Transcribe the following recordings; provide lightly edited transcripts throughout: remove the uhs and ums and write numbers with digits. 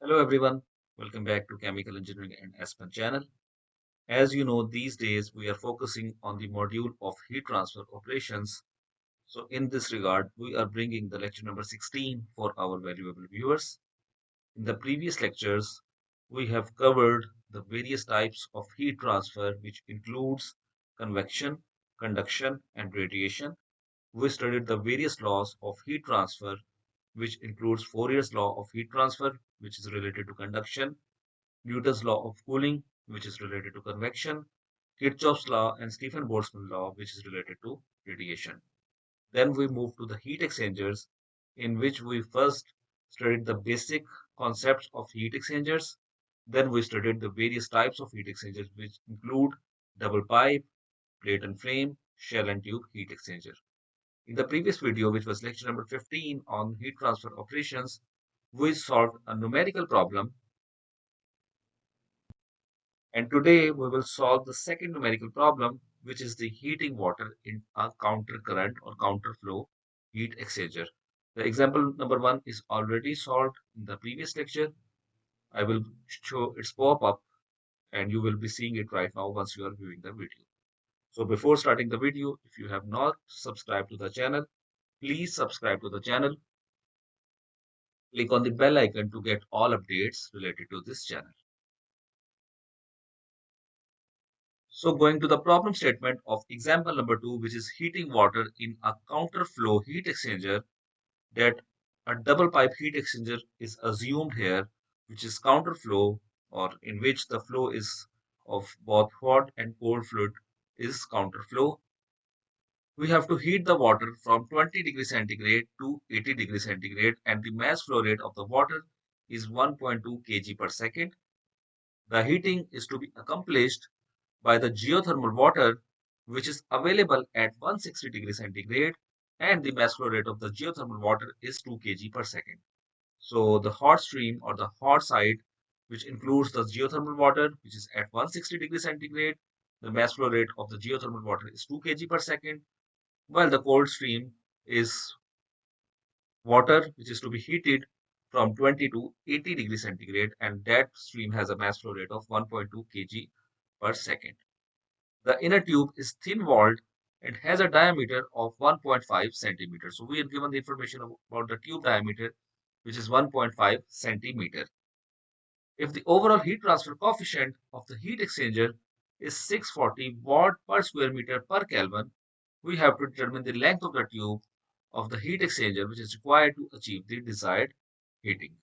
Hello everyone, welcome back to Chemical Engineering and Aspen channel. As you know, these days we are focusing on the module of heat transfer operations. So in this regard, we are bringing the lecture number 16 for our valuable viewers. In the previous lectures, we have covered the various types of heat transfer, which includes convection, conduction, and radiation. We studied the various laws of heat transfer, which includes Fourier's law of heat transfer, which is related to conduction, Newton's law of cooling, which is related to convection, Kirchhoff's law, and Stephen Boltzmann law, which is related to radiation. Then we move to the heat exchangers, in which we first studied the basic concepts of heat exchangers. Then we studied the various types of heat exchangers, which include double pipe, plate and frame, shell and tube heat exchanger. In the previous video, which was lecture number 15 on heat transfer operations, we solved a numerical problem. And today we will solve the second numerical problem, which is the heating water in a counter current or counter flow heat exchanger. The example number one is already solved in the previous lecture. I will show its pop-up and you will be seeing it right now once you are viewing the video. So before starting the video, if you have not subscribed to the channel, please subscribe to the channel. Click on the bell icon to get all updates related to this channel. So going to the problem statement of example number 2, which is heating water in a counter flow heat exchanger, that a double pipe heat exchanger is assumed here, which is counter flow, or in which the flow is of both hot and cold fluid is counter flow. We have to heat the water from 20 degrees centigrade to 80 degrees centigrade, and the mass flow rate of the water is 1.2 kg per second. The heating is to be accomplished by the geothermal water, which is available at 160 degrees centigrade, and the mass flow rate of the geothermal water is 2 kg per second. So the hot stream or the hot side, which includes the geothermal water, which is at 160 degrees centigrade, the mass flow rate of the geothermal water is 2 kg per second, while the cold stream is water, which is to be heated from 20 to 80 degrees centigrade, and that stream has a mass flow rate of 1.2 kg per second. The inner tube is thin-walled and has a diameter of 1.5 centimeters. So we are given the information about the tube diameter, which is 1.5 centimeter. If the overall heat transfer coefficient of the heat exchanger is 640 watt per square meter per Kelvin, we have to determine the length of the tube of the heat exchanger, which is required to achieve the desired heating.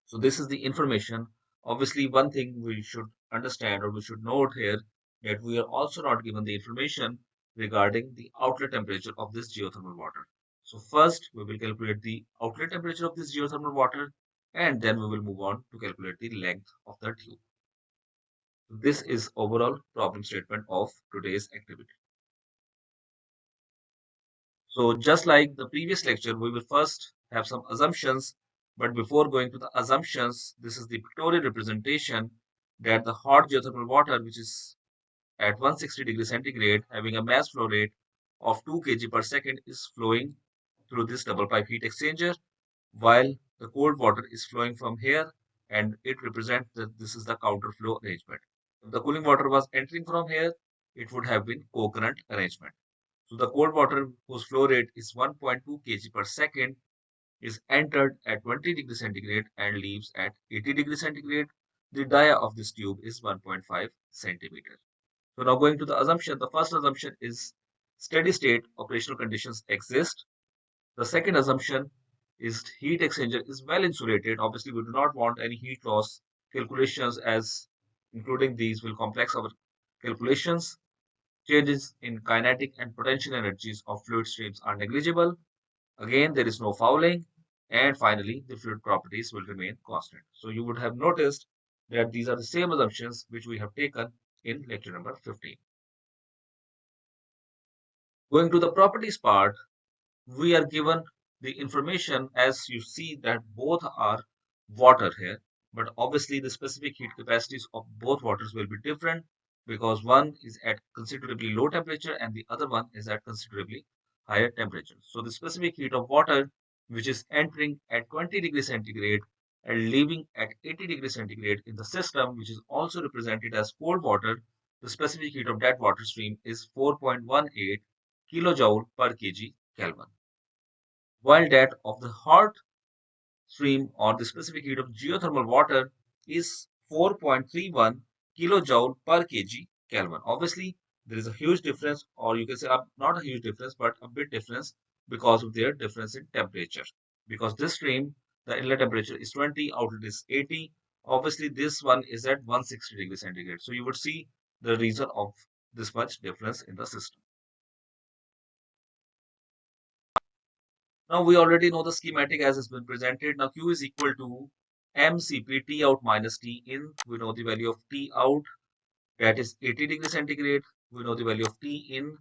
So this is the information. Obviously, one thing we should understand or we should note here that we are also not given the information regarding the outlet temperature of this geothermal water. So first we will calculate the outlet temperature of this geothermal water, and then we will move on to calculate the length of the tube. This is overall problem statement of today's activity. So just like the previous lecture, we will first have some assumptions. But before going to the assumptions, this is the pictorial representation that the hot geothermal water, which is at 160 degrees centigrade, having a mass flow rate of 2 kg per second, is flowing through this double pipe heat exchanger, while the cold water is flowing from here, and it represents that this is the counter flow arrangement. If the cooling water was entering from here, it would have been co-current arrangement. So the cold water, whose flow rate is 1.2 kg per second, is entered at 20 degrees centigrade and leaves at 80 degrees centigrade. The dia of this tube is 1.5 centimeter. So now going to the assumption, the first assumption is steady state operational conditions exist. The second assumption is heat exchanger is well insulated. Obviously, we do not want any heat loss calculations, as including these will complex our calculations. Changes in kinetic and potential energies of fluid streams are negligible. Again, there is no fouling. And finally, the fluid properties will remain constant. So you would have noticed that these are the same assumptions which we have taken in lecture number 15. Going to the properties part, we are given the information, as you see that both are water here, but obviously the specific heat capacities of both waters will be different because one is at considerably low temperature and the other one is at considerably higher temperature. So the specific heat of water, which is entering at 20 degrees centigrade, and leaving at 80 degrees centigrade in the system, which is also represented as cold water, the specific heat of that water stream is 4.18 kilojoule per kg Kelvin, while that of the hot stream or the specific heat of geothermal water is 4.31 kilojoule per kg Kelvin. Obviously, there is a huge difference, or you can say not a huge difference, but a bit difference because of their difference in temperature. Because this stream, the inlet temperature is 20, outlet is 80. Obviously, this one is at 160 degrees centigrade. So you would see the reason of this much difference in the system. Now we already know the schematic as has been presented. Now Q is equal to mCp T out minus T in. We know the value of T out, that is 80 degrees centigrade. We know the value of T in,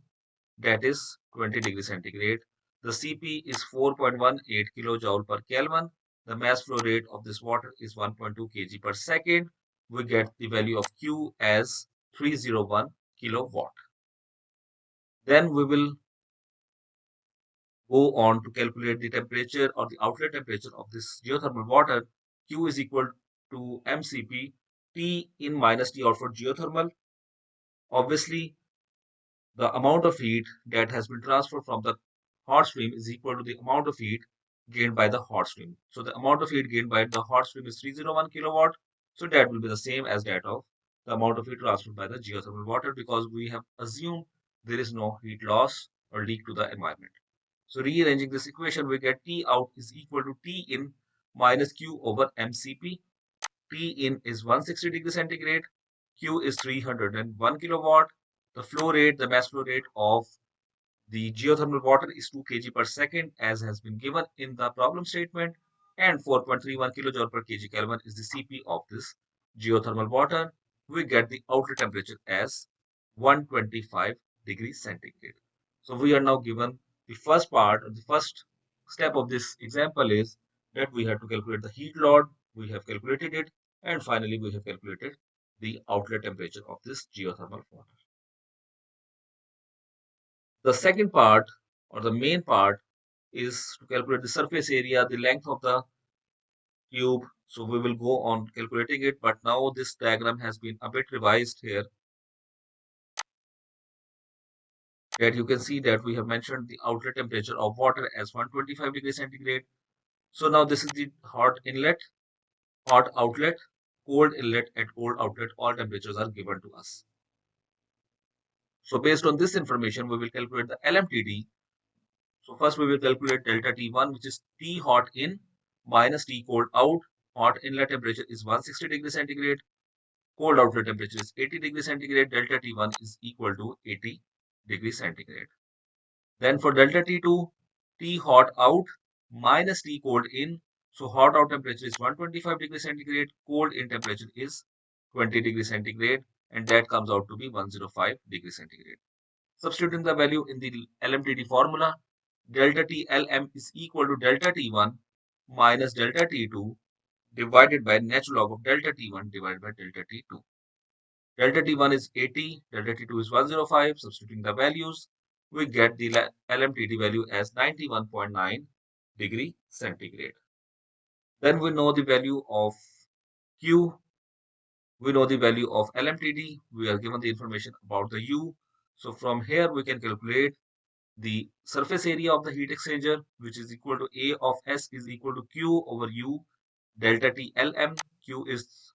that is 20 degrees centigrade. The Cp is 4.18 kilojoule per Kelvin. The mass flow rate of this water is 1.2 kg per second. We get the value of Q as 301 kilowatt. Then we will go on to calculate the temperature or the outlet temperature of this geothermal water. Q is equal to mCp T in minus T out for geothermal. Obviously, the amount of heat that has been transferred from the hot stream is equal to the amount of heat gained by the hot stream. So the amount of heat gained by the hot stream is 301 kilowatt. So that will be the same as that of the amount of heat transferred by the geothermal water, because we have assumed there is no heat loss or leak to the environment. So rearranging this equation, we get T out is equal to T in minus Q over mCp. T in is 160 degrees centigrade. Q is 301 kilowatt. The flow rate, the mass flow rate of the geothermal water is 2 kg per second, as has been given in the problem statement, and 4.31 kilojoule per kg Kelvin is the Cp of this geothermal water. We get the outlet temperature as 125 degrees centigrade. So we are now given the first part, or the first step of this example is that we have to calculate the heat load. We have calculated it, and finally we have calculated the outlet temperature of this geothermal water. The second part, or the main part, is to calculate the surface area, the length of the tube. So we will go on calculating it, but now this diagram has been a bit revised here, that you can see that we have mentioned the outlet temperature of water as 125 degrees centigrade. So now this is the hot inlet, hot outlet, cold inlet, and cold outlet. All temperatures are given to us. So based on this information, we will calculate the LMTD. So first we will calculate delta T1, which is T hot in minus T cold out. Hot inlet temperature is 160 degrees centigrade. Cold outlet temperature is 80 degrees centigrade. Delta T1 is equal to 80 degrees centigrade. Then for delta T2, T hot out minus T cold in. So hot out temperature is 125 degrees centigrade. Cold in temperature is 20 degrees centigrade. And that comes out to be 105 degrees centigrade. Substituting the value in the LMTD formula, delta T LM is equal to delta T1 minus delta T2 divided by natural log of delta T1 divided by delta T2. Delta T1 is 80, delta T2 is 105. Substituting the values, we get the LMTD value as 91.9 degree centigrade. Then we know the value of Q. We know the value of LMTD. We are given the information about the U. So from here we can calculate the surface area of the heat exchanger, which is equal to A of S is equal to Q over U delta T LM. Q is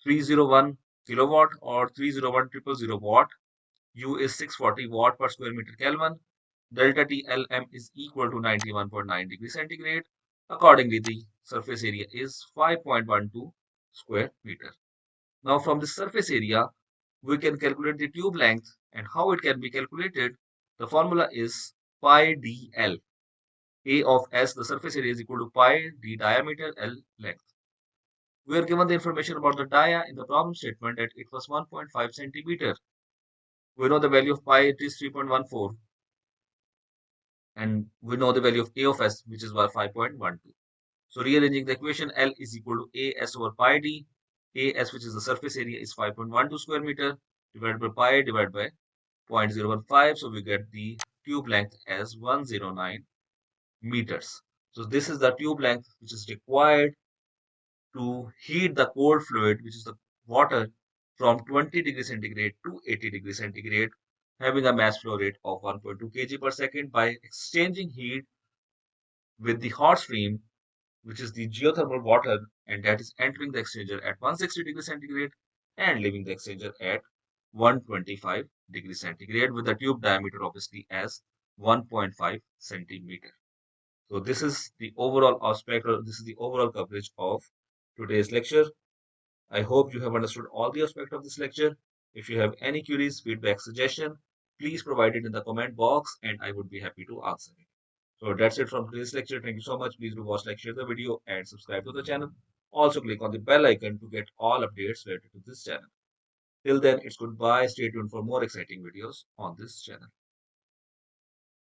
301 kilowatt or 301,000 watt. U is 640 watt per square meter Kelvin. Delta T LM is equal to 91.9 degrees centigrade. Accordingly, the surface area is 5.12 square meter. Now from the surface area, we can calculate the tube length, and how it can be calculated. The formula is pi dl. A of S, the surface area, is equal to pi d diameter L length. We are given the information about the dia in the problem statement that it was 1.5 centimeter. We know the value of pi, it is 3.14, and we know the value of A of S, which is 5.12. So rearranging the equation, L is equal to A S over pi d. A S, which is the surface area, is 5.12 square meter divided by pi divided by 0.015. So we get the tube length as 109 meters. So this is the tube length which is required to heat the cold fluid, which is the water, from 20 degrees centigrade to 80 degrees centigrade, having a mass flow rate of 1.2 kg per second by exchanging heat with the hot stream, which is the geothermal water, and that is entering the exchanger at 160 degrees centigrade and leaving the exchanger at 125 degrees centigrade with the tube diameter obviously as 1.5 centimeter. So this is the overall aspect, or this is the overall coverage of today's lecture. I hope you have understood all the aspects of this lecture. If you have any queries, feedback, suggestion, please provide it in the comment box and I would be happy to answer it. So that's it from today's lecture. Thank you so much. Please do watch, like, share the video and subscribe to the channel. Also click on the bell icon to get all updates related to this channel. Till then, it's goodbye. Stay tuned for more exciting videos on this channel.